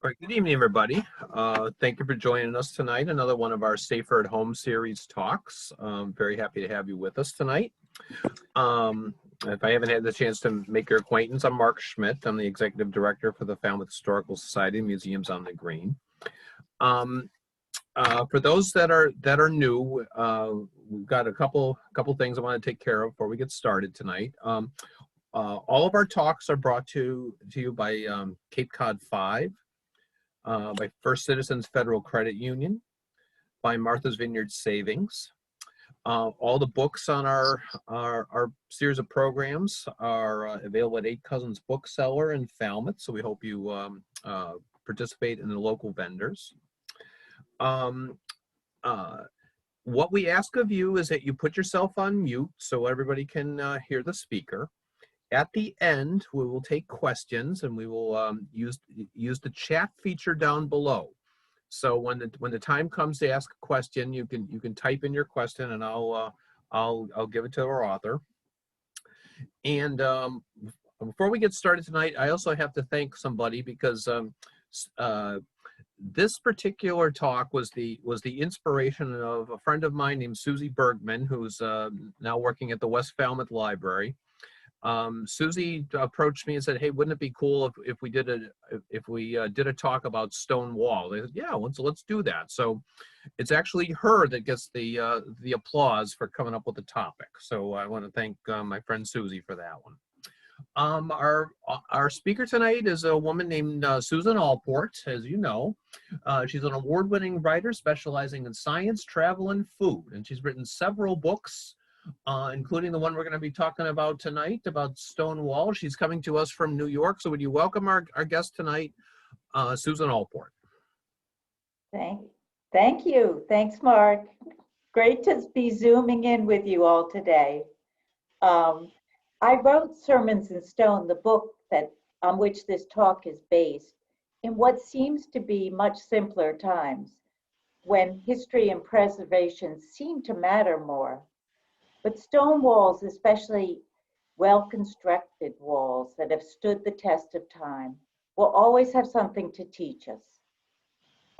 All right, good evening, everybody. Thank you for joining us tonight. Another one of our Safer at Home series talks. Very happy to have you with us tonight. If I haven't had the chance to make your acquaintance, I'm Mark Schmidt. I'm the Executive Director for the Falmouth Historical Society and Museums on the Green. For those that are new, we've got a couple things I want to take care of before we get started tonight. All of our talks are brought to you by Cape Cod 5. By First Citizens Federal Credit Union, by Martha's Vineyard Savings. All the books on our series of programs are available at Eight Cousins Bookseller in Falmouth, so we hope you participate in the local vendors. What we ask of you is that you put yourself on mute so everybody can hear the speaker. At the end, we will take questions, and we will use the chat feature down below. So when the time comes to ask a question, you can type in your question, and I'll give it to our author. And before we get started tonight, I also have to thank somebody because this particular talk was the inspiration of a friend of mine named Susie Bergman, who's now working at the West Falmouth Library. Susie approached me and said, "Hey, wouldn't it be cool if we did a talk about Stonewall?" They said, "Yeah, let's do that." So it's actually her that gets the applause for coming up with the topic. So I want to thank my friend Susie for that one. Our speaker tonight is a woman named Susan Allport, as you know. She's an award-winning writer specializing in science, travel, and food, and she's written several books, including the one we're going to be talking about tonight, about Stonewall. She's coming to us from New York. So would you welcome our guest tonight, Susan Allport. Thank you. Thanks, Mark. Great to be Zooming in with you all today. I wrote Sermons in Stone, the book on which this talk is based, in what seems to be much simpler times, when history and preservation seem to matter more. But stone walls, especially well-constructed walls that have stood the test of time, will always have something to teach us.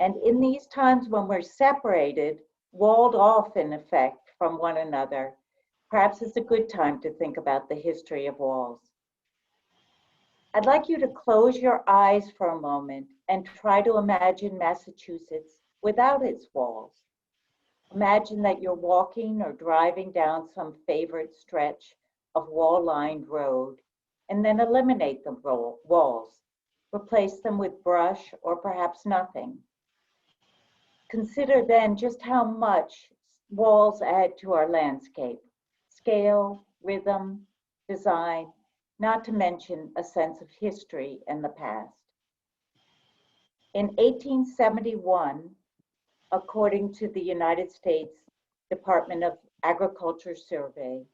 And in these times when we're separated, walled off in effect from one another, perhaps it's a good time to think about the history of walls. I'd like you to close your eyes for a moment and try to imagine Massachusetts without its walls. Imagine that you're walking or driving down some favorite stretch of wall-lined road, and then eliminate the walls. Replace them with brush or perhaps nothing. Consider then just how much walls add to our landscape. Scale, rhythm, design, not to mention a sense of history and the past. In 1871, according to the United States Department of Agriculture survey,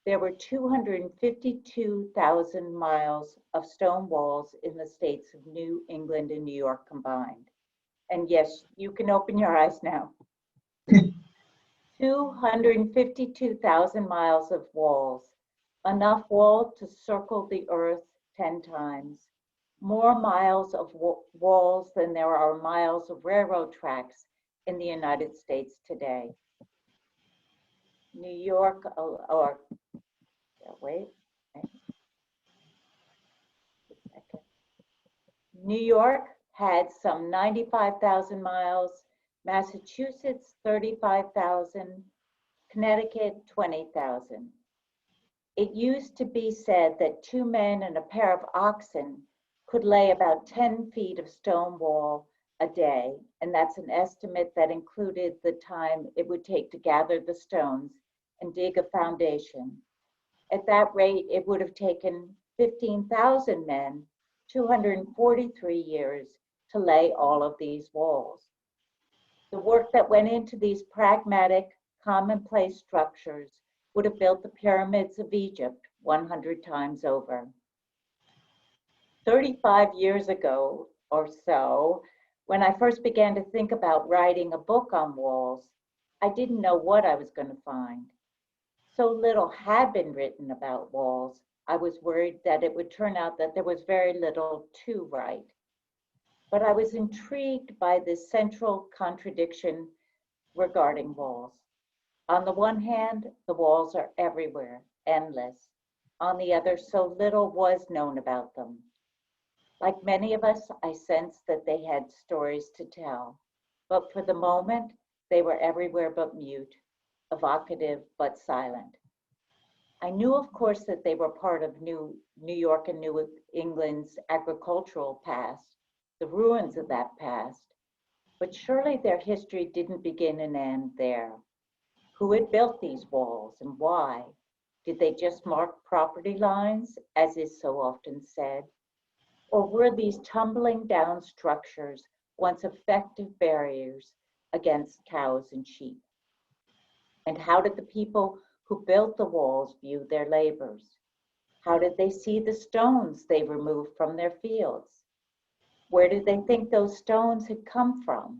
there were 252,000 miles of stone walls in the states of New England and New York combined. And yes, you can open your eyes now. 252,000 miles of walls, enough wall to circle the earth 10 times. More miles of walls than there are miles of railroad tracks in the United States today. New York, New York had some 95,000 miles, Massachusetts 35,000, Connecticut 20,000. It used to be said that 2 men and a pair of oxen could lay about 10 feet of stone wall a day, and that's an estimate that included the time it would take to gather the stones and dig a foundation. At that rate, it would have taken 15,000 men 243 years to lay all of these walls. The work that went into these pragmatic, commonplace structures would have built the pyramids of Egypt 100 times over. 35 years ago or so, when I first began to think about writing a book on walls, I didn't know what I was going to find. So little had been written about walls, I was worried that it would turn out that there was very little to write. but I was intrigued by this central contradiction regarding walls. On the one hand, the walls are everywhere, endless. On the other, so little was known about them. Like many of us, I sensed that they had stories to tell, but for the moment, they were everywhere but mute, evocative but silent. I knew, of course, that they were part of New York and New England's agricultural past, the ruins of that past, but surely their history didn't begin and end there. Who had built these walls and why? Did they just mark property lines, as is so often said? Or were these tumbling down structures once effective barriers against cows and sheep? And how did the people who built the walls view their labors? How did they see the stones they removed from their fields? Where did they think those stones had come from?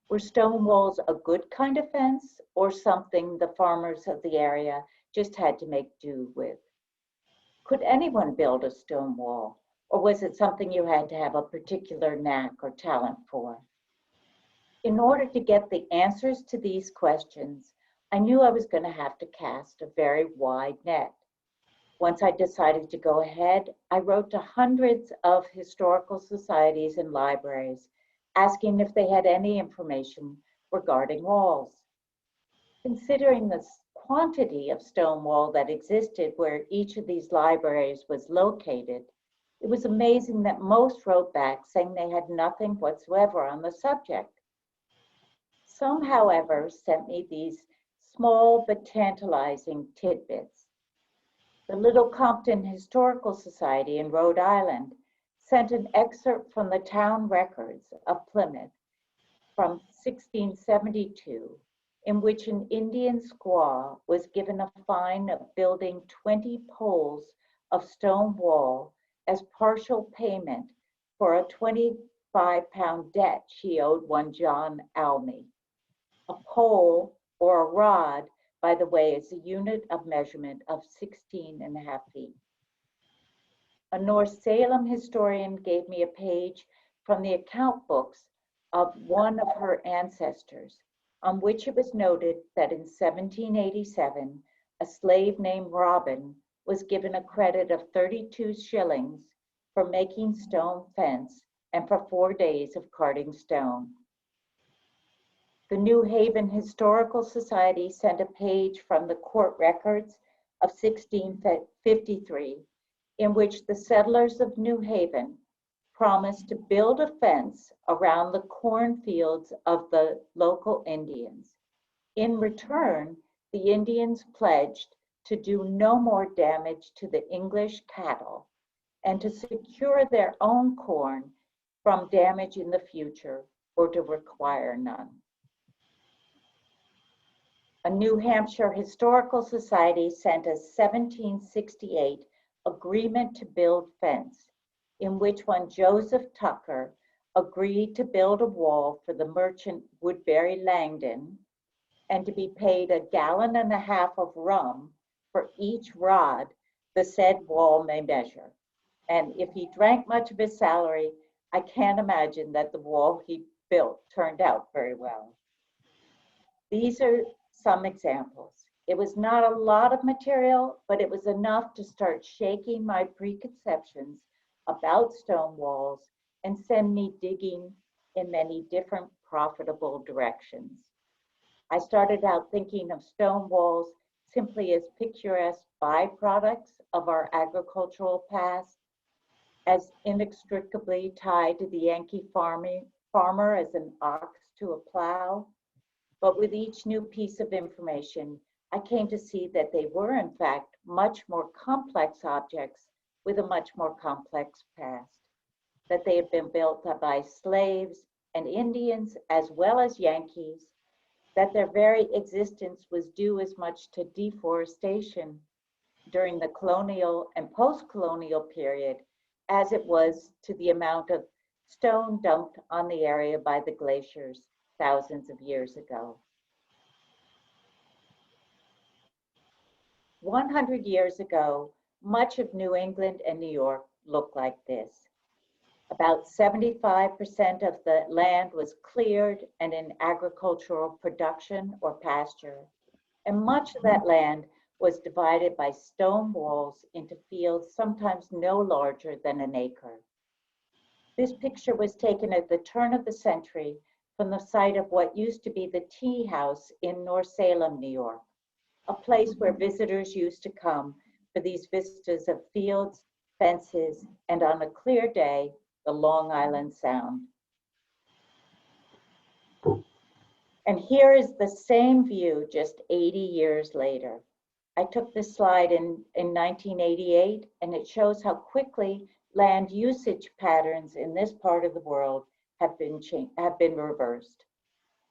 Were stone walls a good kind of fence or something the farmers of the area just had to make do with? Could anyone build a stone wall, or was it something you had to have a particular knack or talent for? In order to get the answers to these questions, I knew I was going to have to cast a very wide net. Once I decided to go ahead, I wrote to hundreds of historical societies and libraries, asking if they had any information regarding walls. Considering the quantity of stone wall that existed where each of these libraries was located, it was amazing that most wrote back saying they had nothing whatsoever on the subject. Some, however, sent me these small but tantalizing tidbits. The Little Compton Historical Society in Rhode Island sent an excerpt from the town records of Plymouth from 1672, in which an Indian squaw was given a fine of building 20 poles of stone wall as partial payment for a 25-pound debt she owed one John Almy. A pole, or a rod, by the way, is a unit of measurement of 16.5 feet. A North Salem historian gave me a page from the account books of one of her ancestors, on which it was noted that in 1787, a slave named Robin was given a credit of 32 shillings for making stone fence and for 4 days of carting stone. The New Haven Historical Society sent a page from the court records of 1653, in which the settlers of New Haven promised to build a fence around the cornfields of the local Indians. In return, the Indians pledged to do no more damage to the English cattle and to secure their own corn from damage in the future or to require none. A New Hampshire Historical Society sent a 1768 agreement to build fence, in which one Joseph Tucker agreed to build a wall for the merchant Woodbury Langdon and to be paid 1.5 gallons of rum for each rod the said wall may measure. And if he drank much of his salary, I can't imagine that the wall he built turned out very well. These are some examples. It was not a lot of material, but it was enough to start shaking my preconceptions about stone walls and send me digging in many different profitable directions. I started out thinking of stone walls simply as picturesque byproducts of our agricultural past, as inextricably tied to the Yankee farmer as an ox to a plow. But with each new piece of information, I came to see that they were, in fact, much more complex objects with a much more complex past, that they had been built by slaves and Indians as well as Yankees, that their very existence was due as much to deforestation during the colonial and post-colonial period as it was to the amount of stone dumped on the area by the glaciers thousands of years ago. 100 years ago, much of New England and New York looked like this. About 75% of the land was cleared and in agricultural production or pasture, and much of that land was divided by stone walls into fields sometimes no larger than an acre. This picture was taken at the turn of the century from the site of what used to be the Tea House in North Salem, New York, a place where visitors used to come for these vistas of fields, fences, and on a clear day, the Long Island Sound. And here is the same view just 80 years later. I took this slide in 1988, and it shows how quickly land usage patterns in this part of the world have been reversed.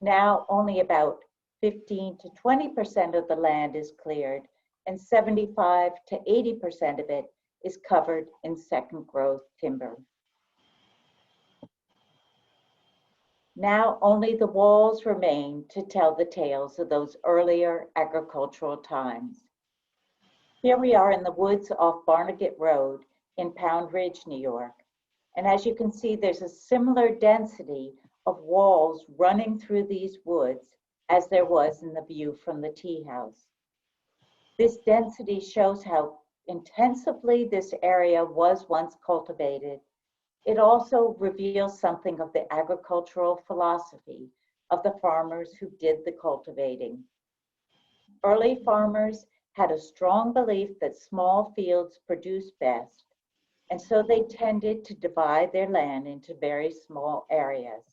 Now only about 15 to 20% of the land is cleared, and 75 to 80% of it is covered in second growth timber. Now only the walls remain to tell the tales of those earlier agricultural times. Here we are in the woods off Barnegat Road in Pound Ridge, New York. And as you can see, there's a similar density of walls running through these woods as there was in the view from the tea house. This density shows how intensively this area was once cultivated. It also reveals something of the agricultural philosophy of the farmers who did the cultivating. Early farmers had a strong belief that small fields produce best, and so they tended to divide their land into very small areas.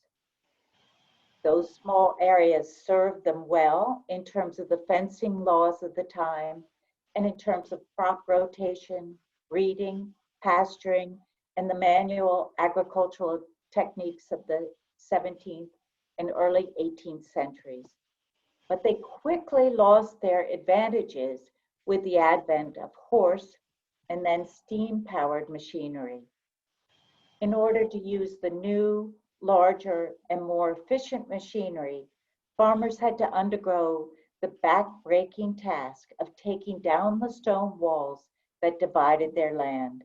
Those small areas served them well in terms of the fencing laws of the time and in terms of crop rotation, breeding, pasturing, and the manual agricultural techniques of the 17th and early 18th centuries. But they quickly lost their advantages with the advent of horse and then steam-powered machinery. In order to use the new, larger, and more efficient machinery, farmers had to undergo the back-breaking task of taking down the stone walls that divided their land.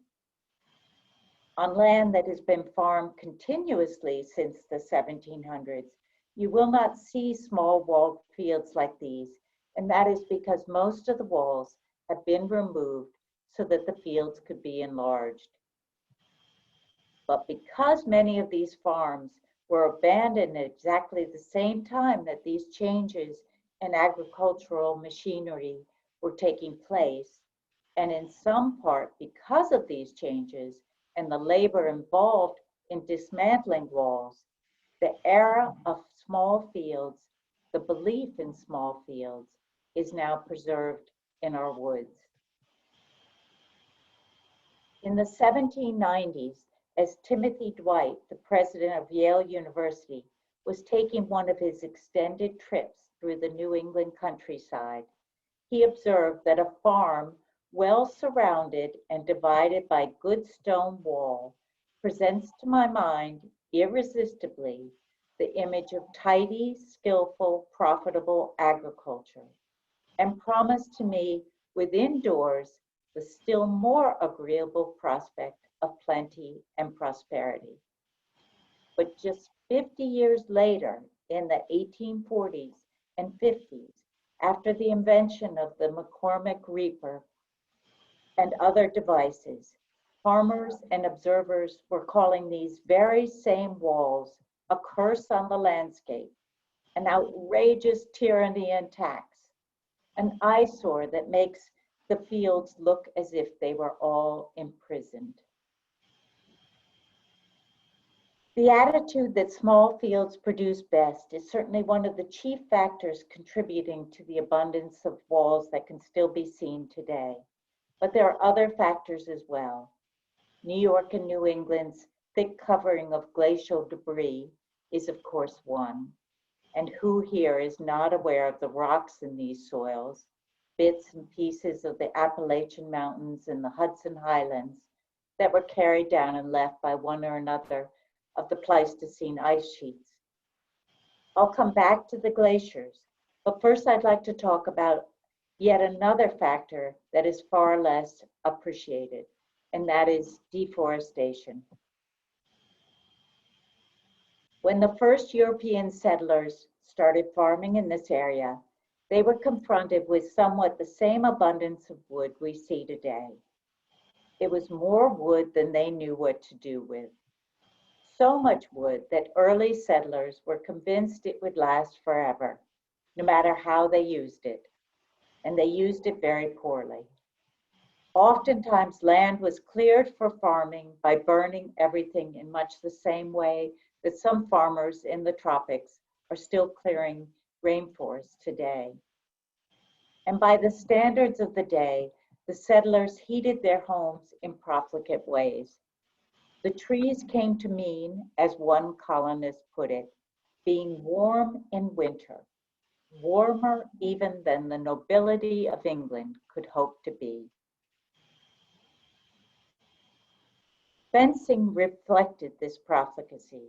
On land that has been farmed continuously since the 1700s, you will not see small walled fields like these, and that is because most of the walls have been removed so that the fields could be enlarged. But because many of these farms were abandoned at exactly the same time that these changes in agricultural machinery were taking place, and in some part because of these changes and the labor involved in dismantling walls, the era of small fields, the belief in small fields, is now preserved in our woods. In the 1790s, as Timothy Dwight, the president of Yale University, was taking one of his extended trips through the New England countryside, he observed that a farm well surrounded and divided by good stone wall presents to my mind irresistibly the image of tidy, skillful, profitable agriculture, and promised to me within doors the still more agreeable prospect of plenty and prosperity. But just 50 years later, in the 1840s and 50s, after the invention of the McCormick reaper and other devices, farmers and observers were calling these very same walls a curse on the landscape, an outrageous tyranny and tax, an eyesore that makes the fields look as if they were all imprisoned. The attitude that small fields produce best is certainly one of the chief factors contributing to the abundance of walls that can still be seen today. But there are other factors as well. New York and New England's thick covering of glacial debris is of course one. And who here is not aware of the rocks in these soils, bits and pieces of the Appalachian Mountains and the Hudson Highlands that were carried down and left by one or another of the Pleistocene ice sheets. I'll come back to the glaciers, but first I'd like to talk about yet another factor that is far less appreciated, and that is deforestation. When the first European settlers started farming in this area, they were confronted with somewhat the same abundance of wood we see today. It was more wood than they knew what to do with. So much wood that early settlers were convinced it would last forever, no matter how they used it, and they used it very poorly. Oftentimes, land was cleared for farming by burning everything in much the same way that some farmers in the tropics are still clearing rainforests today. And by the standards of the day, the settlers heated their homes in profligate ways. The trees came to mean, as one colonist put it, being warm in winter, warmer even than the nobility of England could hope to be. Fencing reflected this profligacy.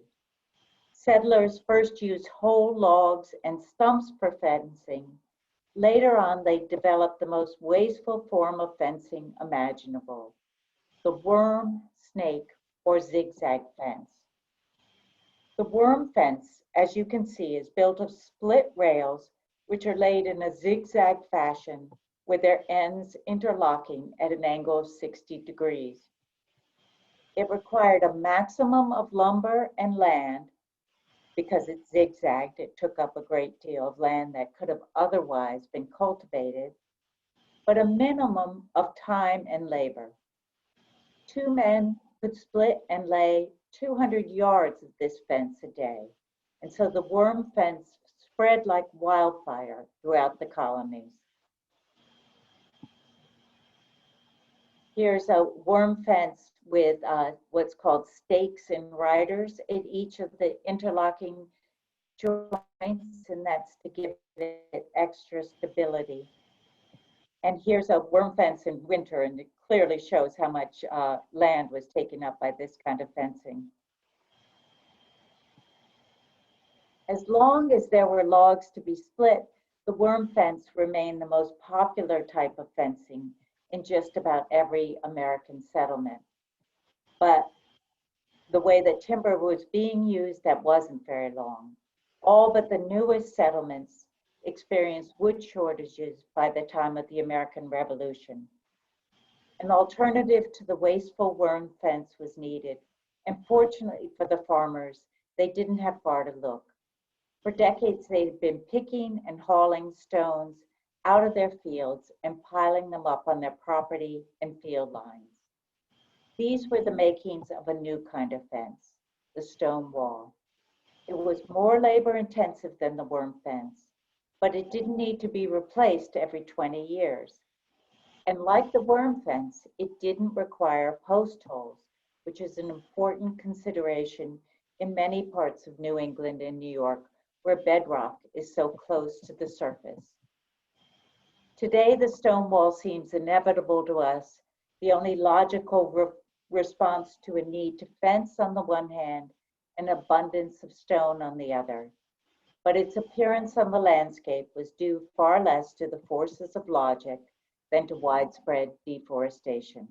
Settlers first used whole logs and stumps for fencing. Later on, they developed the most wasteful form of fencing imaginable, the worm, snake, or zigzag fence. The worm fence, as you can see, is built of split rails which are laid in a zigzag fashion with their ends interlocking at an angle of 60 degrees. It required a maximum of lumber and land. Because it zigzagged, it took up a great deal of land that could have otherwise been cultivated, but a minimum of time and labor. 2 men could split and lay 200 yards of this fence a day, and so the worm fence spread like wildfire throughout the colonies. Here's a worm fence with what's called stakes and riders at each of the interlocking joints, and that's to give it extra stability. And here's a worm fence in winter, and it clearly shows how much land was taken up by this kind of fencing. As long as there were logs to be split, the worm fence remained the most popular type of fencing in just about every American settlement. But the way that timber was being used, that wasn't very long. All but the newest settlements experienced wood shortages by the time of the American Revolution. An alternative to the wasteful worm fence was needed, and fortunately for the farmers, they didn't have far to look. For decades, they had been picking and hauling stones out of their fields and piling them up on their property and field lines. These were the makings of a new kind of fence, the stone wall. It was more labor intensive than the worm fence, but it didn't need to be replaced every 20 years. And like the worm fence, it didn't require post holes, which is an important consideration in many parts of New England and New York, where bedrock is so close to the surface. Today, the stone wall seems inevitable to us, the only logical response to a need to fence on the one hand and abundance of stone on the other. But its appearance on the landscape was due far less to the forces of logic than to widespread deforestation.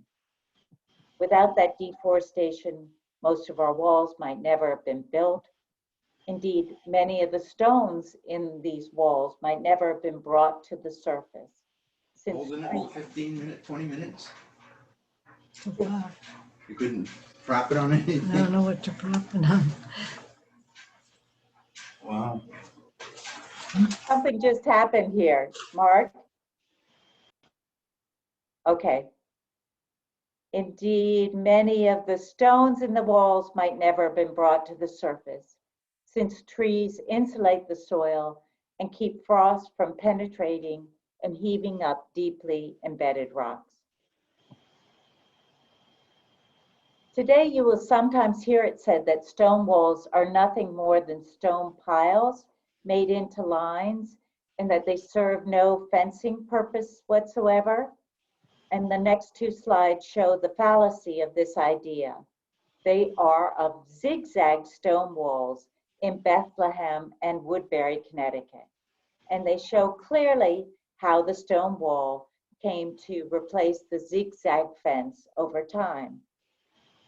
Without that deforestation, most of our walls might never have been built. Indeed, many of the stones in these walls might never have been brought to the surface. Holding it all 15 minutes, 20 minutes? Wow. You couldn't prop it on anything? I don't know what to prop it on. Wow. Something just happened here. Mark? Okay. Indeed, many of the stones in the walls might never have been brought to the surface, since trees insulate the soil and keep frost from penetrating and heaving up deeply embedded rocks. Today, you will sometimes hear it said that stone walls are nothing more than stone piles made into lines and that they serve no fencing purpose whatsoever. And the next 2 slides show the fallacy of this idea. They are of zigzag stone walls in Bethlehem and Woodbury, Connecticut. And they show clearly how the stone wall came to replace the zigzag fence over time.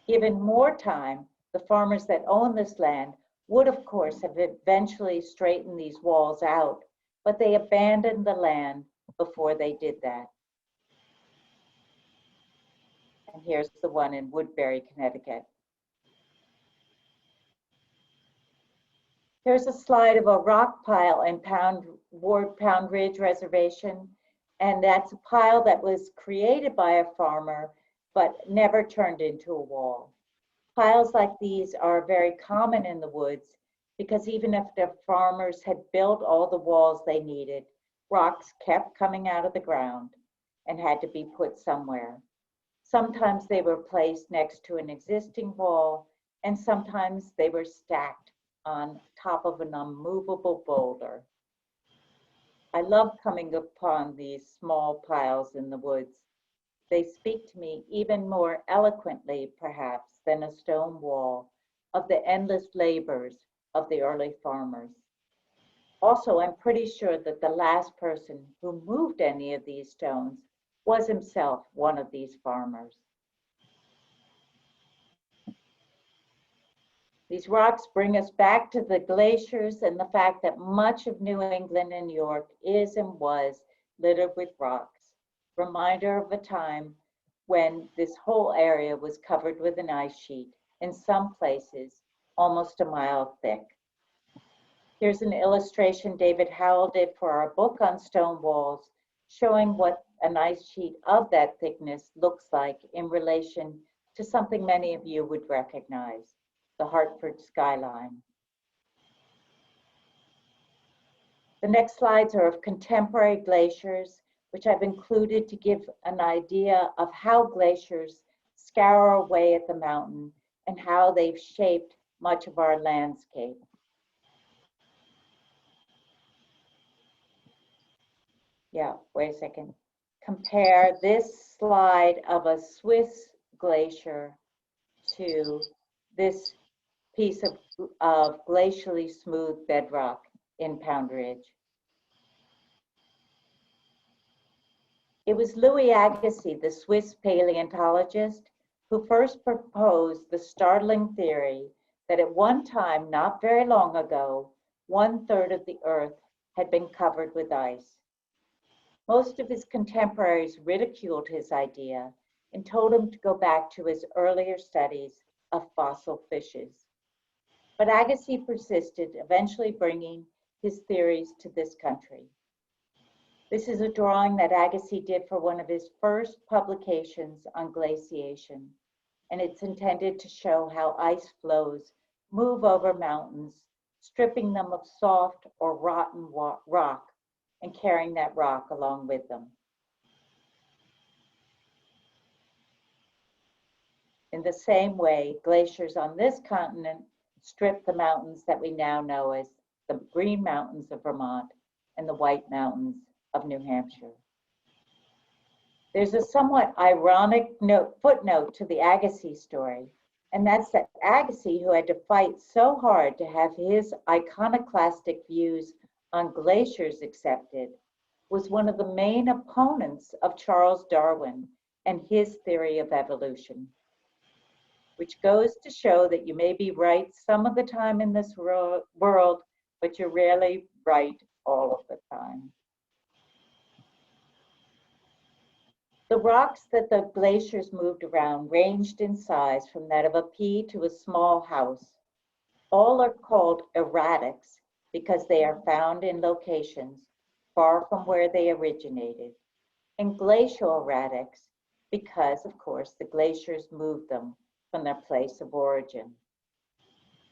Given more time, the farmers that own this land would, of course, have eventually straightened these walls out, but they abandoned the land before they did that. And here's the one in Woodbury, Connecticut. Here's a slide of a rock pile in Pound Ridge Reservation, and that's a pile that was created by a farmer, but never turned into a wall. Piles like these are very common in the woods because even if the farmers had built all the walls they needed, rocks kept coming out of the ground and had to be put somewhere. Sometimes they were placed next to an existing wall, and sometimes they were stacked on top of an unmovable boulder. I love coming upon these small piles in the woods. They speak to me even more eloquently, perhaps, than a stone wall of the endless labors of the early farmers. Also, I'm pretty sure that the last person who moved any of these stones was himself one of these farmers. These rocks bring us back to the glaciers and the fact that much of New England and New York is and was littered with rocks. Reminder of a time when this whole area was covered with an ice sheet, in some places almost a mile thick. Here's an illustration David Howell did for our book on stone walls, showing what an ice sheet of that thickness looks like in relation to something many of you would recognize, the Hartford skyline. The next slides are of contemporary glaciers, which I've included to give an idea of how glaciers scour away at the mountain and how they've shaped much of our landscape. Yeah, wait a second. Compare this slide of a Swiss glacier to this piece of glacially smooth bedrock in Pound Ridge. It was Louis Agassiz, the Swiss paleontologist, who first proposed the startling theory that at one time, not very long ago, 1/3 of the Earth had been covered with ice. Most of his contemporaries ridiculed his idea and told him to go back to his earlier studies of fossil fishes. But Agassiz persisted, eventually bringing his theories to this country. This is a drawing that Agassiz did for one of his first publications on glaciation, and it's intended to show how ice flows move over mountains, stripping them of soft or rotten rock and carrying that rock along with them. In the same way, glaciers on this continent strip the mountains that we now know as the Green Mountains of Vermont and the White Mountains of New Hampshire. There's a somewhat ironic footnote to the Agassiz story, and that's that Agassiz, who had to fight so hard to have his iconoclastic views on glaciers accepted, was one of the main opponents of Charles Darwin and his theory of evolution, which goes to show that you may be right some of the time in this world, but you're rarely right all of the time. The rocks that the glaciers moved around ranged in size from that of a pea to a small house. All are called erratics because they are found in locations far from where they originated, and glacial erratics because, of course, the glaciers moved them from their place of origin.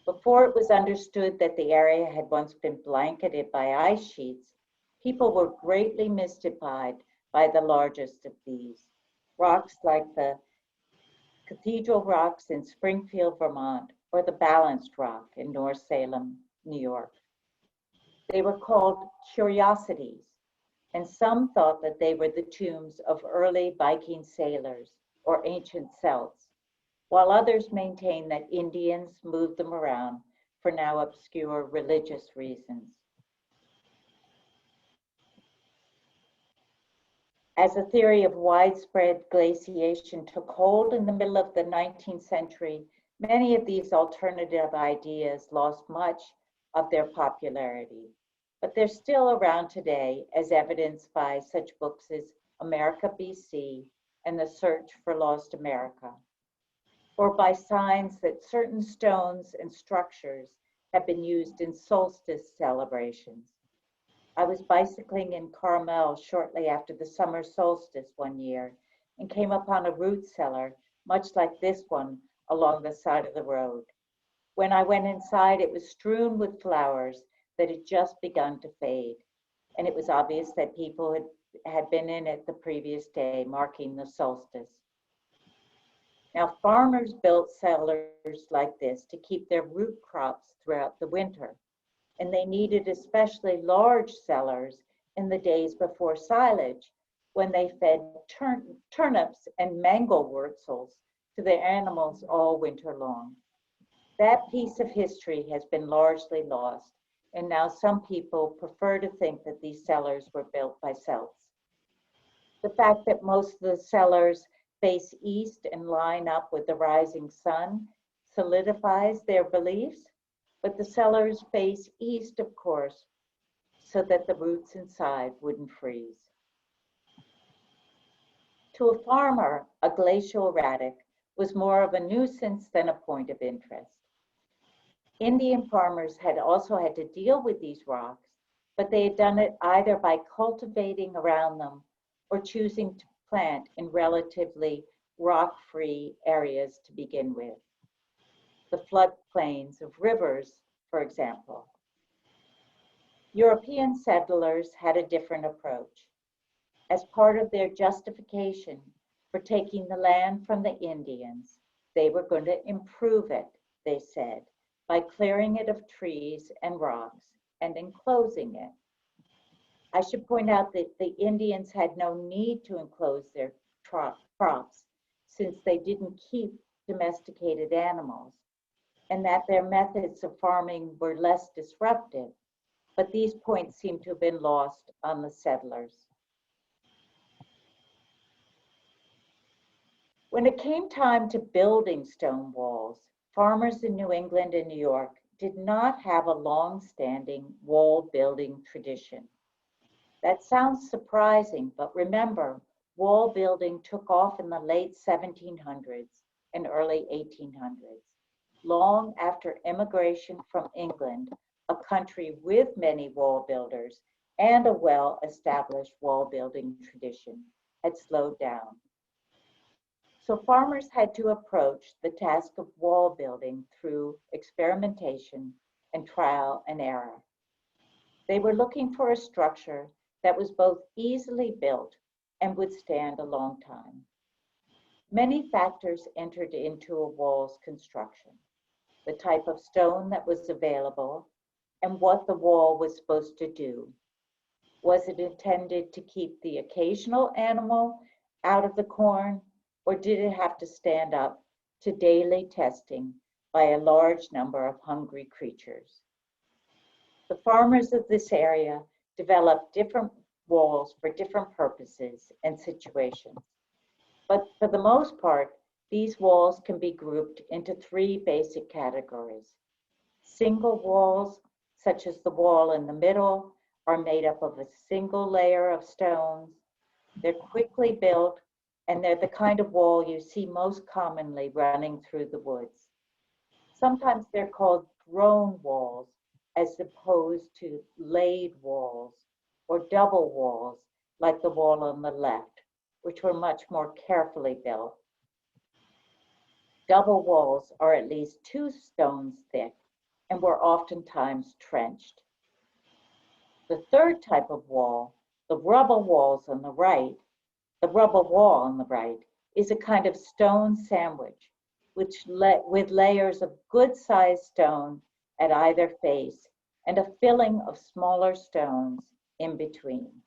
Before it was understood that the area had once been blanketed by ice sheets, people were greatly mystified by the largest of these, rocks like the Cathedral Rocks in Springfield, Vermont, or the Balanced Rock in North Salem, New York. They were called curiosities, and some thought that they were the tombs of early Viking sailors or ancient Celts, while others maintained that Indians moved them around for now obscure religious reasons. As a theory of widespread glaciation took hold in the middle of the 19th century, Many of these alternative ideas lost much of their popularity, but they're still around today as evidenced by such books as America BC and The Search for Lost America, or by signs that certain stones and structures have been used in solstice celebrations. I was bicycling in Carmel shortly after the summer solstice one year and came upon a root cellar, much like this one, along the side of the road. When I went inside, it was strewn with flowers that had just begun to fade, and it was obvious that people had been in it the previous day, marking the solstice. Now, farmers built cellars like this to keep their root crops throughout the winter, and they needed especially large cellars in the days before silage, when they fed turnips and mangel-wurzels to their animals all winter long. That piece of history has been largely lost, and now some people prefer to think that these cellars were built by Celts. The fact that most of the cellars face east and line up with the rising sun solidifies their beliefs, but the cellars face east, of course, so that the roots inside wouldn't freeze. To a farmer, a glacial radic was more of a nuisance than a point of interest. Indian farmers had also had to deal with these rocks, but they had done it either by cultivating around them or choosing to plant in relatively rock-free areas to begin with. The floodplains of rivers, for example. European settlers had a different approach. As part of their justification for taking the land from the Indians, they were going to improve it, they said, by clearing it of trees and rocks and enclosing it. I should point out that the Indians had no need to enclose their crops since they didn't keep domesticated animals, and that their methods of farming were less disruptive, but these points seem to have been lost on the settlers. When it came time to building stone walls, farmers in New England and New York did not have a long-standing wall building tradition. That sounds surprising, but remember, wall building took off in the late 1700s and early 1800s, long after immigration from England, a country with many wall builders and a well-established wall building tradition, had slowed down. So farmers had to approach the task of wall building through experimentation and trial and error. They were looking for a structure that was both easily built and would stand a long time. Many factors entered into a wall's construction: the type of stone that was available and what the wall was supposed to do. Was it intended to keep the occasional animal out of the corn, or did it have to stand up to daily testing by a large number of hungry creatures? The farmers of this area developed different walls for different purposes and situations. But for the most part, these walls can be grouped into three basic categories. Single walls, such as the wall in the middle, are made up of a single layer of stones. They're quickly built, and they're the kind of wall you see most commonly running through the woods. Sometimes they're called thrown walls as opposed to laid walls or double walls like the wall on the left, which were much more carefully built. Double walls are at least 2 stones thick and were oftentimes trenched. The third type of wall, the rubble wall on the right, is a kind of stone sandwich, with layers of good-sized stone at either face and a filling of smaller stones in between.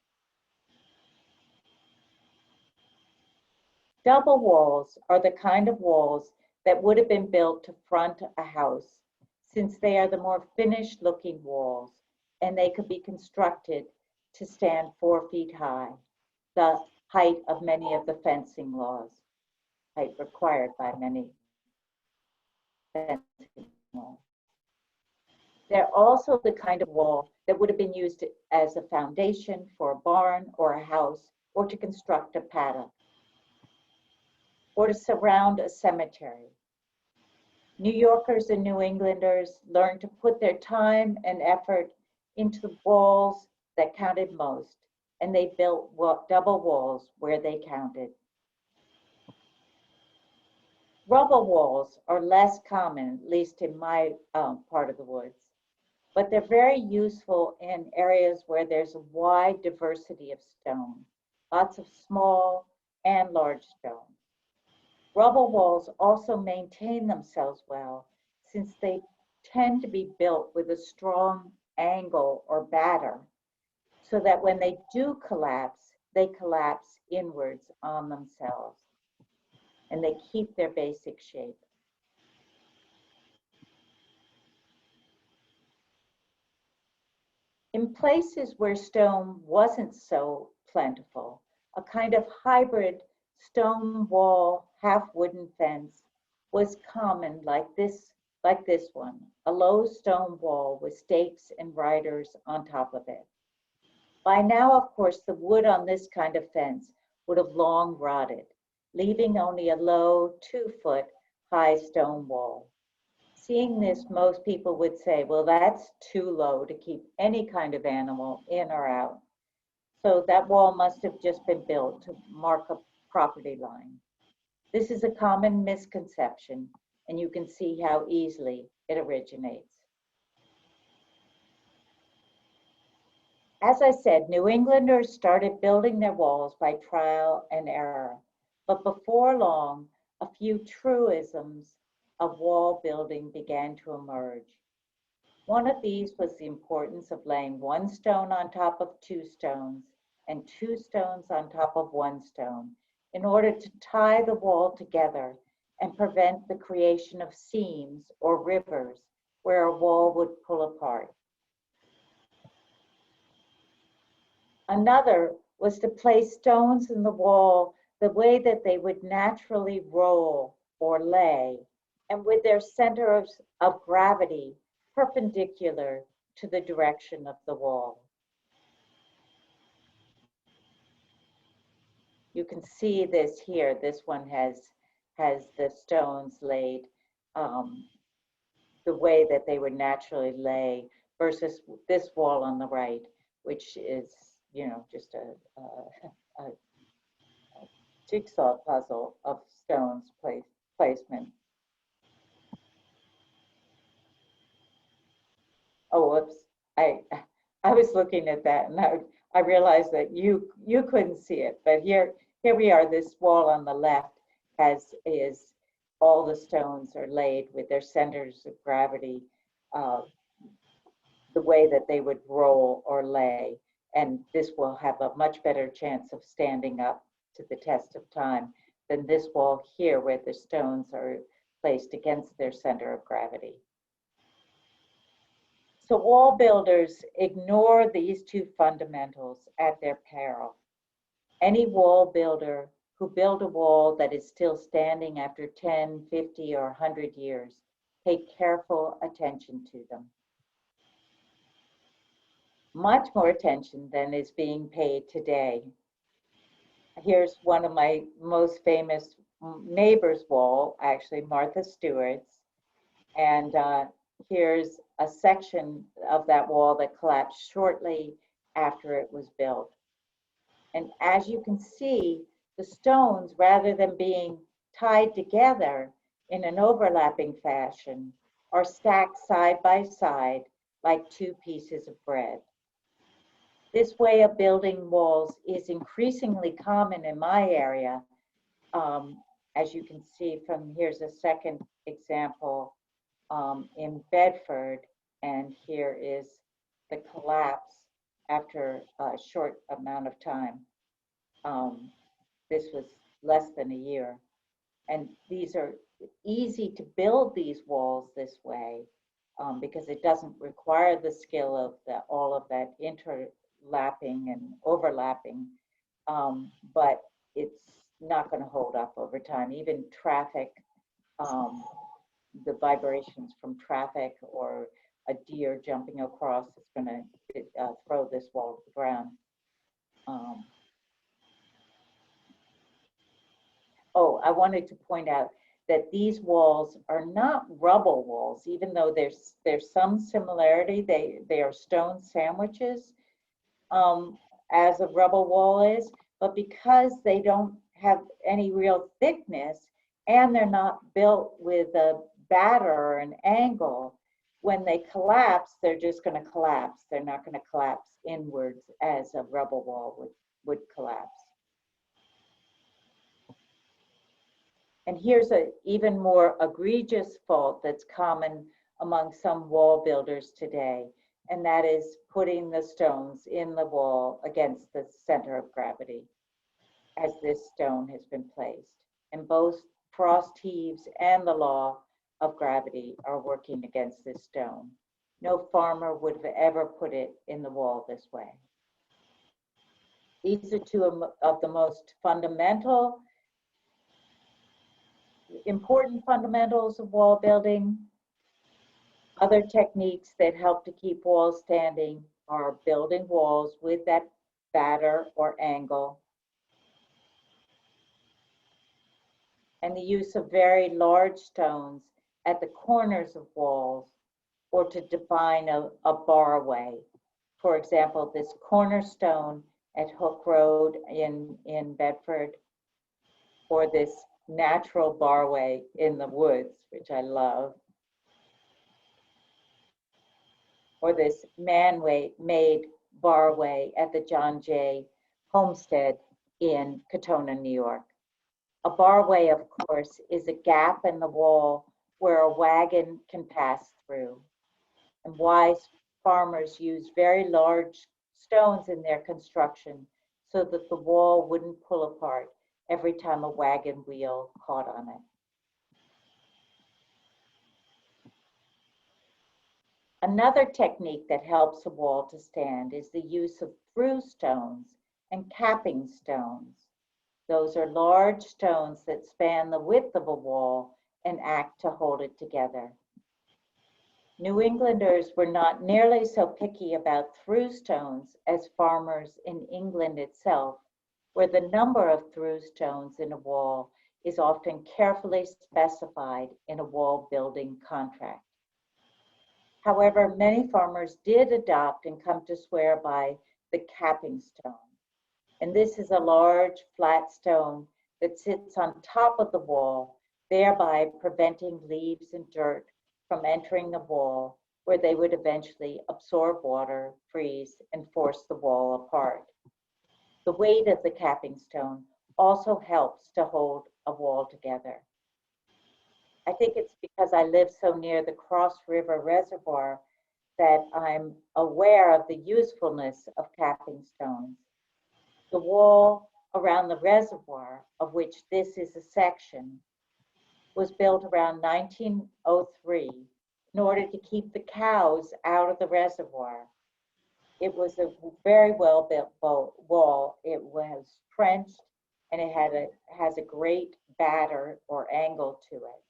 Double walls are the kind of walls that would have been built to front a house, since they are the more finished looking walls, and they could be constructed to stand 4 feet high, the height of many of the fencing laws, height required by many. fencing wall. They're also the kind of wall that would have been used as a foundation for a barn or a house, or to construct a paddock, or to surround a cemetery. New Yorkers and New Englanders learned to put their time and effort into the walls that counted most, and they built double walls where they counted. Rubble walls are less common, at least in my part of the woods, but they're very useful in areas where there's a wide diversity of stone, lots of small and large stones. Rubble walls also maintain themselves well, since they tend to be built with a strong angle or batter, so that when they do collapse, they collapse inwards on themselves, and they keep their basic shape. In places where stone wasn't so plentiful, a kind of hybrid stone wall, half wooden fence was common, like this one, a low stone wall with stakes and riders on top of it. By now, of course, the wood on this kind of fence would have long rotted, leaving only a low 2-foot high stone wall. Seeing this, most people would say, well, that's too low to keep any kind of animal in or out. So that wall must have just been built to mark a property line. This is a common misconception, and you can see how easily it originates. As I said, New Englanders started building their walls by trial and error, but before long, a few truisms of wall building began to emerge. One of these was the importance of laying one stone on top of two stones and two stones on top of one stone in order to tie the wall together and prevent the creation of seams or rivers where a wall would pull apart. Another was to place stones in the wall the way that they would naturally roll or lay, and with their center of gravity perpendicular to the direction of the wall. You can see this here. This one has the stones laid the way that they would naturally lay, versus this wall on the right, which is, you know, just a jigsaw puzzle of stones placement. Oh, whoops! I was looking at that, and I realized that you couldn't see it, but here we are. This wall on the left is all the stones are laid with their centers of gravity, the way that they would roll or lay, and this will have a much better chance of standing up to the test of time than this wall here, where the stones are placed against their center of gravity. So wall builders ignore these two fundamentals at their peril. Any wall builder who built a wall that is still standing after 10, 50, or 100 years, pay careful attention to them. Much more attention than is being paid today. Here's one of my most famous neighbor's wall, actually Martha Stewart's, and here's a section of that wall that collapsed shortly after it was built. And as you can see, the stones, rather than being tied together in an overlapping fashion, are stacked side by side like two pieces of bread. This way of building walls is increasingly common in my area. As you can see from, here's a second example in Bedford, and here is the collapse after a short amount of time. This was less than a year. And these are easy to build, these walls this way, because it doesn't require the skill of all of that interlapping and overlapping, but it's not going to hold up over time. Even traffic the vibrations from traffic or a deer jumping across is going to throw this wall to the ground. Oh, I wanted to point out that these walls are not rubble walls, even though there's some similarity. They are stone sandwiches, as a rubble wall is, but because they don't have any real thickness and they're not built with a batter or an angle, when they collapse, they're just going to collapse. They're not going to collapse inwards as a rubble wall would collapse. And here's an even more egregious fault that's common among some wall builders today, and that is putting the stones in the wall against the center of gravity, as this stone has been placed. And both frost heaves and the law of gravity are working against this stone. No farmer would have ever put it in the wall this way. These are two of the most fundamental, important fundamentals of wall building. Other techniques that help to keep walls standing are building walls with that batter or angle, and the use of very large stones at the corners of walls or to define a barway. For example, this cornerstone at Hook Road in Bedford, or this natural barway in the woods, which I love, or this man-made barway at the John Jay Homestead in Katonah, New York. A barway, of course, is a gap in the wall where a wagon can pass through. And wise farmers used very large stones in their construction so that the wall wouldn't pull apart every time a wagon wheel caught on it. Another technique that helps a wall to stand is the use of through stones and capping stones. Those are large stones that span the width of a wall and act to hold it together. New Englanders were not nearly so picky about through stones as farmers in England itself, where the number of through stones in a wall is often carefully specified in a wall building contract. However, many farmers did adopt and come to swear by the capping stone. And this is a large flat stone that sits on top of the wall, thereby preventing leaves and dirt from entering the wall, where they would eventually absorb water, freeze, and force the wall apart. The weight of the capping stone also helps to hold a wall together. I think it's because I live so near the Cross River Reservoir that I'm aware of the usefulness of capping stones. The wall around the reservoir, of which this is a section, was built around 1903 in order to keep the cows out of the reservoir. It was a very well built wall. It was trenched and it has a great batter or angle to it.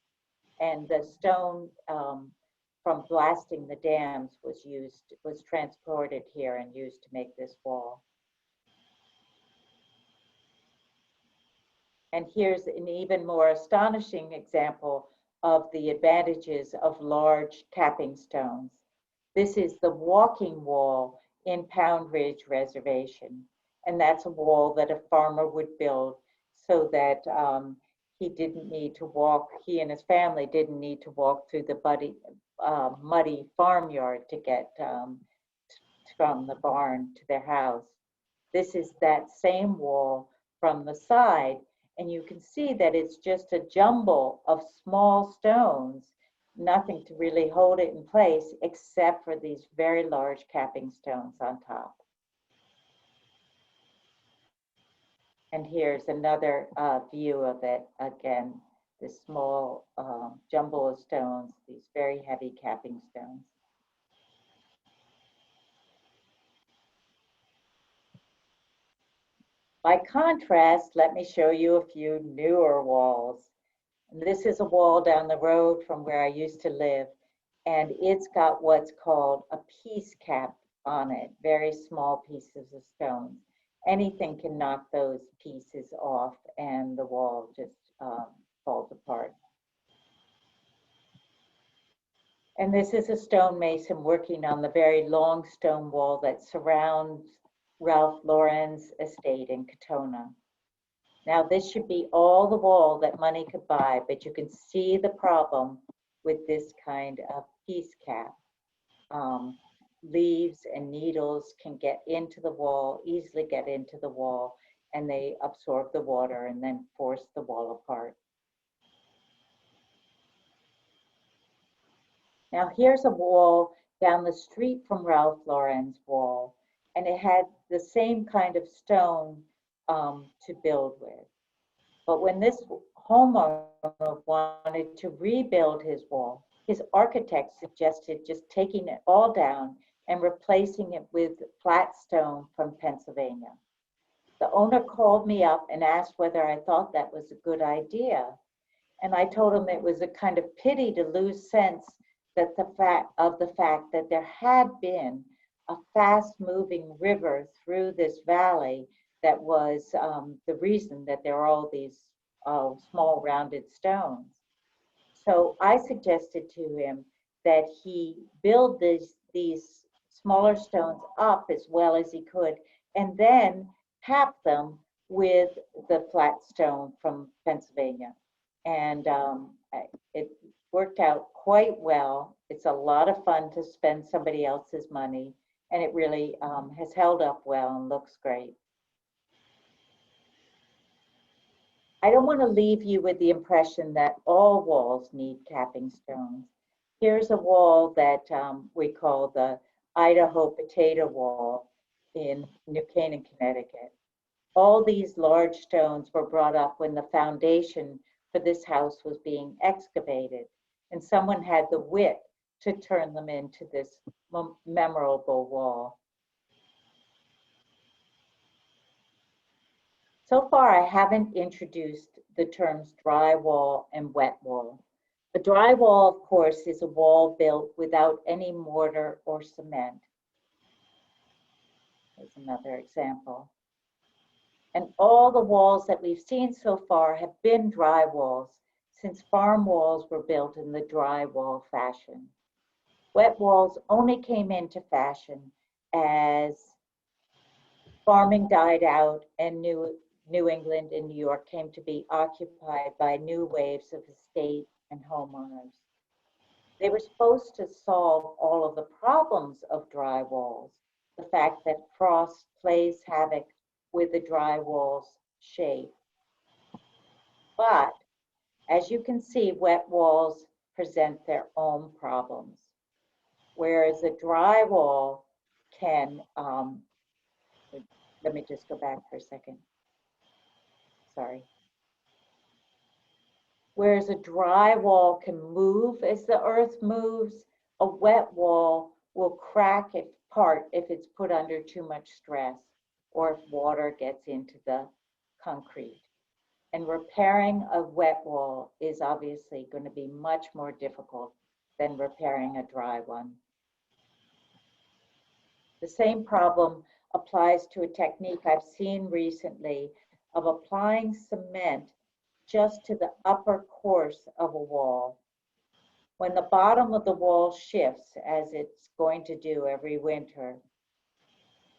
And the stone from blasting the dams was transported here and used to make this wall. And here's an even more astonishing example of the advantages of large capping stones. This is the walking wall in Pound Ridge Reservation. And that's a wall that a farmer would build so that he and his family didn't need to walk through the muddy farmyard to get from the barn to their house. This is that same wall from the side, and you can see that it's just a jumble of small stones, nothing to really hold it in place except for these very large capping stones on top. And here's another view of it. Again, this small jumble of stones, these very heavy capping stones. By contrast, let me show you a few newer walls. And this is a wall down the road from where I used to live, and it's got what's called a piece cap on it, very small pieces of stone. Anything can knock those pieces off and the wall just falls apart. And this is a stonemason working on the very long stone wall that surrounds Ralph Lauren's estate in Katonah. Now this should be all the wall that money could buy, but you can see the problem with this kind of piece cap. Leaves and needles can get into the wall, easily get into the wall, and they absorb the water and then force the wall apart. Now here's a wall down the street from Ralph Lauren's wall, and it had the same kind of stone to build with. But when this homeowner wanted to rebuild his wall, his architect suggested just taking it all down and replacing it with flat stone from Pennsylvania. The owner called me up and asked whether I thought that was a good idea. And I told him it was a kind of pity to lose sense that the fact that there had been a fast-moving river through this valley that was the reason that there are all these small rounded stones. So I suggested to him that he build these smaller stones up as well as he could, and then cap them with the flat stone from Pennsylvania. And it worked out quite well. It's a lot of fun to spend somebody else's money, and it really has held up well and looks great. I don't want to leave you with the impression that all walls need capping stones. Here's a wall that we call the Idaho potato wall in New Canaan, Connecticut. All these large stones were brought up when the foundation for this house was being excavated, and someone had the wit to turn them into this memorable wall. So far, I haven't introduced the terms dry wall and wet wall. A dry wall, of course, is a wall built without any mortar or cement. Here's another example. And all the walls that we've seen so far have been dry walls, since farm walls were built in the dry wall fashion. Wet walls only came into fashion as farming died out and New England and New York came to be occupied by new waves of estate and homeowners. They were supposed to solve all of the problems of dry walls, the fact that frost plays havoc with the dry wall's shape. But as you can see, wet walls present their own problems, whereas a dry wall can, let me just go back for a second. Sorry. Whereas a dry wall can move as the earth moves, a wet wall will crack apart if it's put under too much stress or if water gets into the concrete. And repairing a wet wall is obviously going to be much more difficult than repairing a dry one. The same problem applies to a technique I've seen recently of applying cement just to the upper course of a wall. When the bottom of the wall shifts, as it's going to do every winter,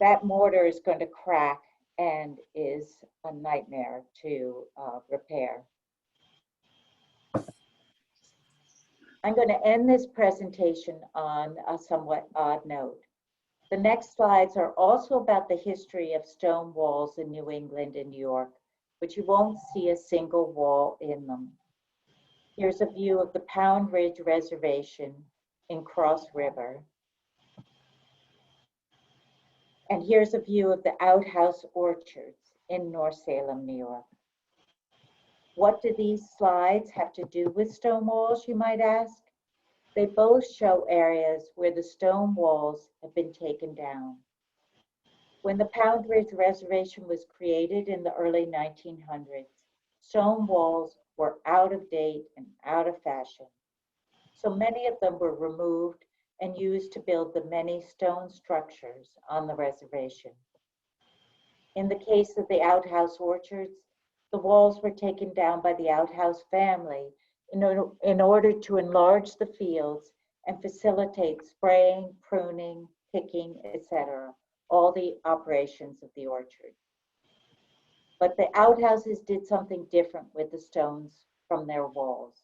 that mortar is going to crack and is a nightmare to repair. I'm going to end this presentation on a somewhat odd note. The next slides are also about the history of stone walls in New England and New York, but you won't see a single wall in them. Here's a view of the Pound Ridge Reservation in Cross River. And here's a view of the outhouse orchards in North Salem, New York. What do these slides have to do with stone walls, you might ask? They both show areas where the stone walls have been taken down. When the Pound Ridge Reservation was created in the early 1900s, stone walls were out of date and out of fashion. So many of them were removed and used to build the many stone structures on the reservation. In the case of the outhouse orchards, the walls were taken down by the outhouse family in order to enlarge the fields and facilitate spraying, pruning, picking, etc., all the operations of the orchard. But the outhouses did something different with the stones from their walls.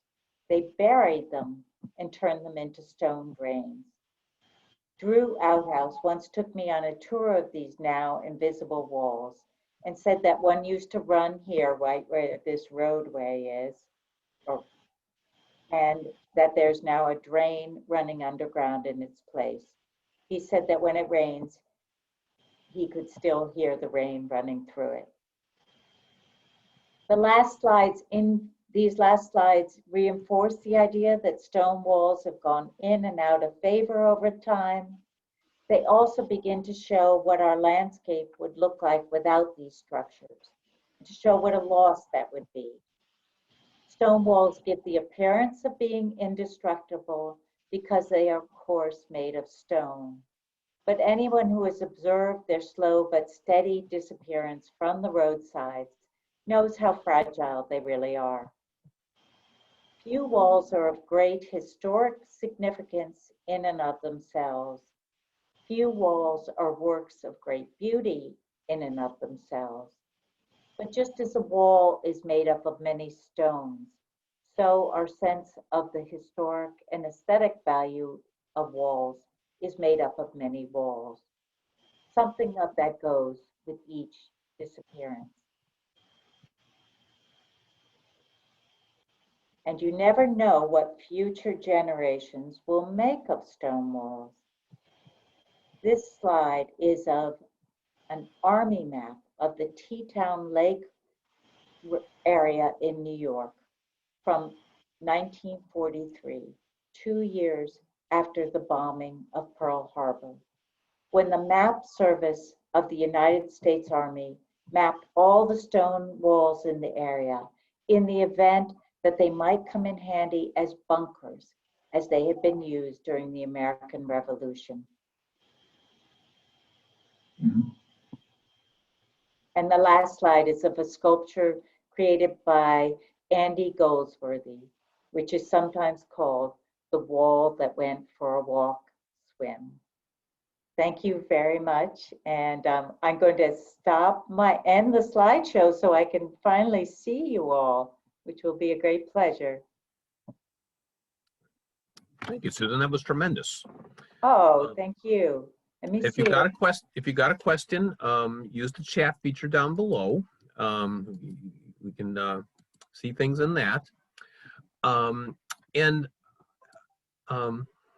They buried them and turned them into stone drains. Drew Outhouse once took me on a tour of these now invisible walls and said that one used to run here, right where this roadway is, and that there's now a drain running underground in its place. He said that when it rains, he could still hear the rain running through it. These last slides reinforce the idea that stone walls have gone in and out of favor over time. They also begin to show what our landscape would look like without these structures, to show what a loss that would be. Stone walls give the appearance of being indestructible because they are, of course, made of stone. But anyone who has observed their slow but steady disappearance from the roadsides knows how fragile they really are. Few walls are of great historic significance in and of themselves. Few walls are works of great beauty in and of themselves. But just as a wall is made up of many stones, so our sense of the historic and aesthetic value of walls is made up of many walls. Something of that goes with each disappearance. And you never know what future generations will make of stone walls. This slide is of an army map of the Teatown Lake area in New York from 1943, 2 years after the bombing of Pearl Harbor, when the map service of the United States Army mapped all the stone walls in the area in the event that they might come in handy as bunkers, as they had been used during the American Revolution. And the last slide is of a sculpture created by Andy Goldsworthy, which is sometimes called the wall that went for a walk, swim. Thank you very much. And I'm going to end the slideshow so I can finally see you all, which will be a great pleasure. Thank you, Susan. That was tremendous. Oh, thank you. Let me If see. you got a question, use the chat feature down below. We can see things in that.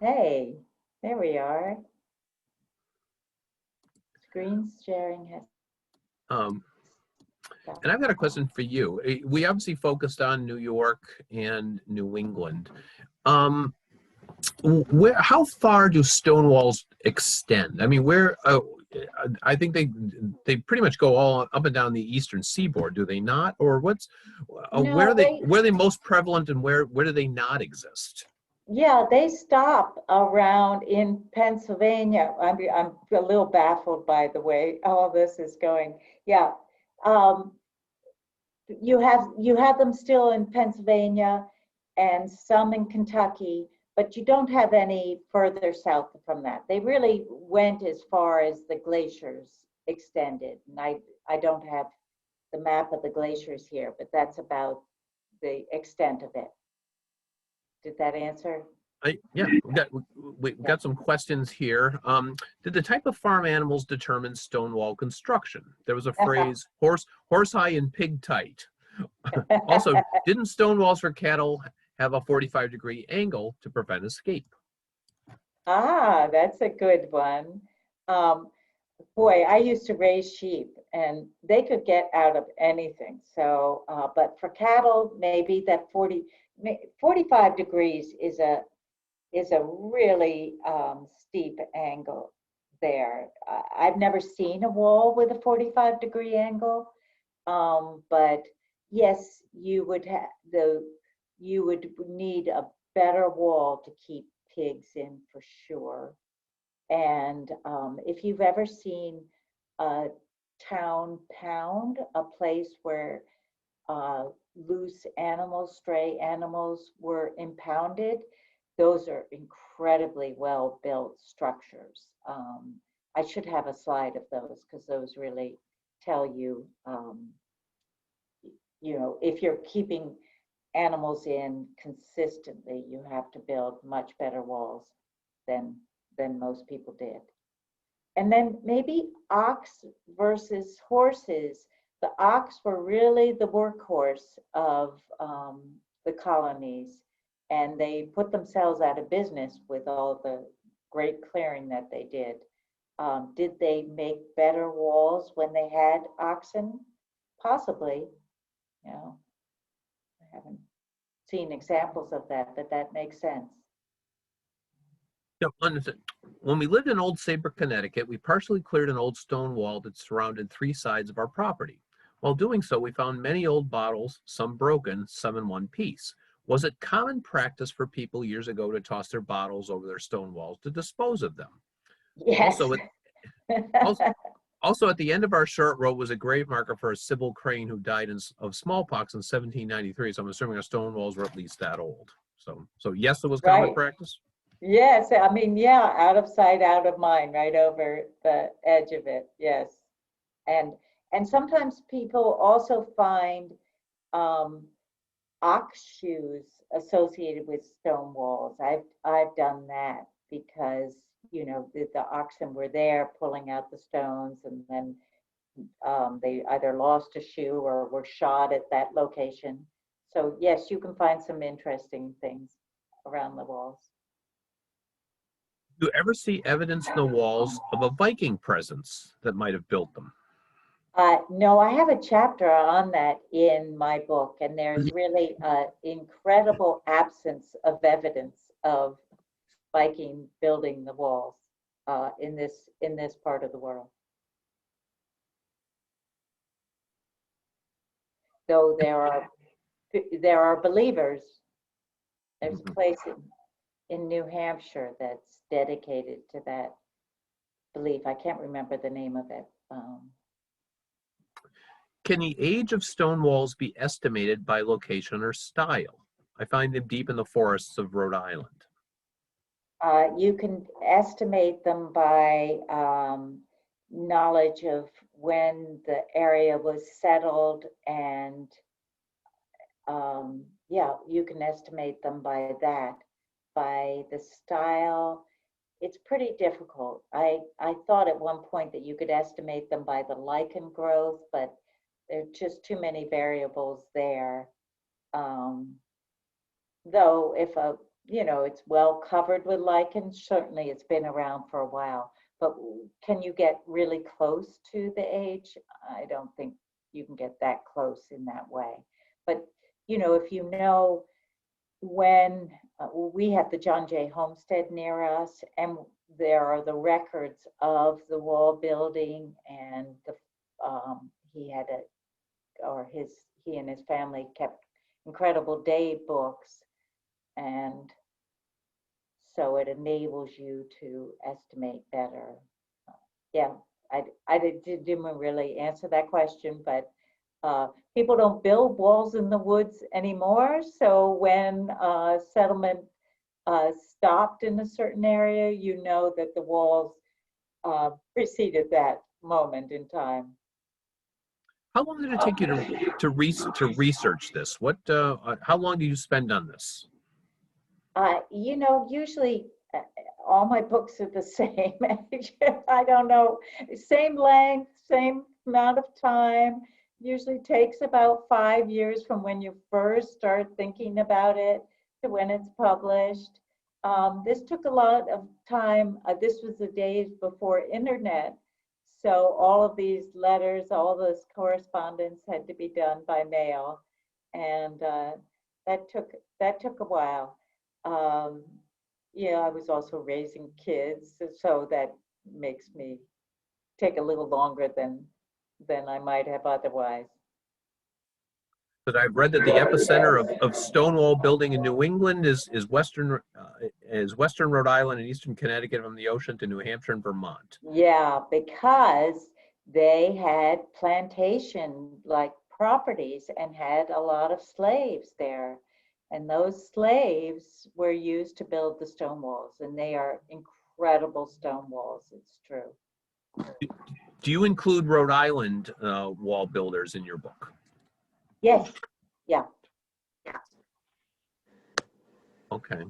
Hey, there we are. Screen sharing has. And I've got a question for you. We obviously focused on New York and New England. How far do stone walls extend? I mean, I think they pretty much go all up and down the eastern seaboard, do they not? Or what's where are they most prevalent, and where do they not exist? Yeah, they stop around in Pennsylvania. I'm a little baffled by the way all this is going. Yeah, you have them still in Pennsylvania and some in Kentucky, but you don't have any further south from that. They really went as far as the glaciers extended. And I don't have the map of the glaciers here, but that's about the extent of it. Did that answer? Yeah, we got some questions here. Did the type of farm animals determine stone wall construction? There was a phrase, horse high and pig tight. Also, didn't stone walls for cattle have a 45-degree angle to prevent escape? Ah, that's a good one. Boy, I used to raise sheep and they could get out of anything. So, but for cattle, maybe that 45 degrees is a really steep angle there. I've never seen a wall with a 45-degree angle, but yes, you would you would need a better wall to keep pigs in for sure. And if you've ever seen a town pound, a place where loose animals, stray animals were impounded, those are incredibly well built structures. I should have a slide of those because those really tell you, you know, if you're keeping animals in consistently, you have to build much better walls than most people did. And then maybe ox versus horses. The ox were really the workhorse of the colonies, and they put themselves out of business with all the great clearing that they did. Did they make better walls when they had oxen? Possibly. You know, I haven't seen examples of that, but that makes sense. Yeah, understood. When we lived in Old Sabre, Connecticut, we partially cleared an old stone wall that surrounded 3 sides of our property. While doing so, we found many old bottles, some broken, some in one piece. Was it common practice for people years ago to toss their bottles over their stone walls to dispose of them? Yes. Also, at the end of our short road was a grave marker for a Sybil Crane who died of smallpox in 1793. So I'm assuming our stone walls were at least that old. So yes, it was common Right. practice. Yes, I mean, yeah, out of sight, out of mind, right over the edge of it. Yes, and sometimes people also find ox shoes associated with stone walls. I've done that because, you know, the oxen were there pulling out the stones, and then they either lost a shoe or were shot at that location. So yes, you can find some interesting things around the walls. Do you ever see evidence in the walls of a Viking presence that might have built them? No, I have a chapter on that in my book, and there's really an incredible absence of evidence of Viking building the walls in this part of the world. Though there are believers. There's a place in New Hampshire that's dedicated to that belief. I can't remember the name of it. Can the age of stone walls be estimated by location or style? I find them deep in the forests of Rhode Island. You can estimate them by knowledge of when the area was settled, and yeah, you can estimate them by that. By the style, it's pretty difficult. I thought at one point that you could estimate them by the lichen growth, but there are just too many variables there. Though if it's well covered with lichen, certainly it's been around for a while. But can you get really close to the age? I don't think you can get that close in that way. But if you know when we have the John Jay Homestead near us, and there are the records of the wall building, and he and his family kept incredible day books, and so it enables you to estimate better. Yeah, I didn't really answer that question, but people don't build walls in the woods anymore. So when settlement stopped in a certain area, you know that the walls preceded that moment in time. How long did it take you to research this? How long do you spend on this? Usually all my books are the same. I don't know, same length, same amount of time. Usually takes about 5 years from when you first start thinking about it to when it's published. This took a lot of time. This was the days before internet. So all of these letters, all this correspondence had to be done by mail. And that took a while. I was also raising kids, so that makes me take a little longer than I might have otherwise. But I've read that the epicenter of Stonewall building in New England is western Rhode Island and eastern Connecticut from the ocean to New Hampshire and Vermont. Yeah, because they had plantation-like properties and had a lot of slaves there. And those slaves were used to build the stone walls, and they are incredible stone walls, it's true. Do you include Rhode Island wall builders in your book? Yes, yeah. Okay.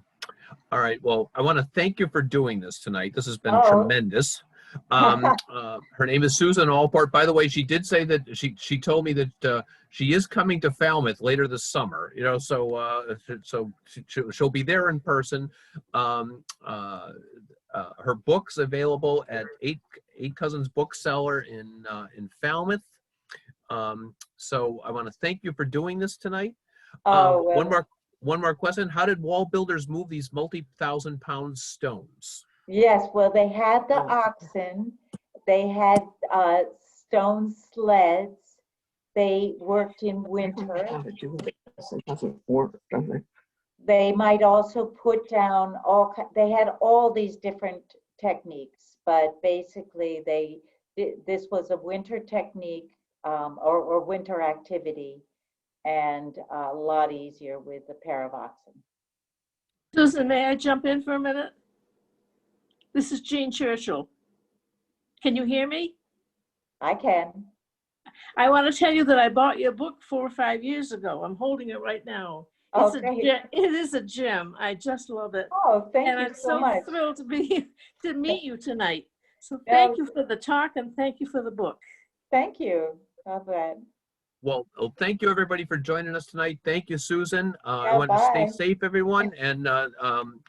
All right. Well, I want to thank you for doing this tonight. This has been Oh. tremendous. Her name is Susan Allport. By the way, she did say that she told me that she is coming to Falmouth later this summer. You know, so she'll be there in person. Her book's available at Eight Cousins Bookseller in Falmouth. So I want to thank you for doing this tonight. Oh, well, One more question. How did wall builders move these multi-thousand-pound stones? yes, well, they had the oxen, they had stone sleds, they worked in winter. It doesn't work, does it? They might also put down they had all these different techniques, but basically this was a winter technique or winter activity, and a lot easier with a pair of oxen. Susan, may I jump in for a minute? This is Jean Churchill. Can you hear me? I can. I want to tell you that I bought your book 4 or 5 years ago. I'm holding it right now. Oh, It's great. it is a gem. I just love it. Oh, thank And you I'm so so much. thrilled to meet you tonight. So Yeah. thank you for the talk and thank you for the book. Thank you. God bless. Well, thank you everybody for joining us tonight. Thank you, Susan. I Yeah, want to stay bye. safe, everyone. And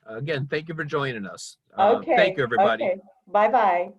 again, thank you for joining us. Okay. Thank you, everybody. Okay. Bye-bye.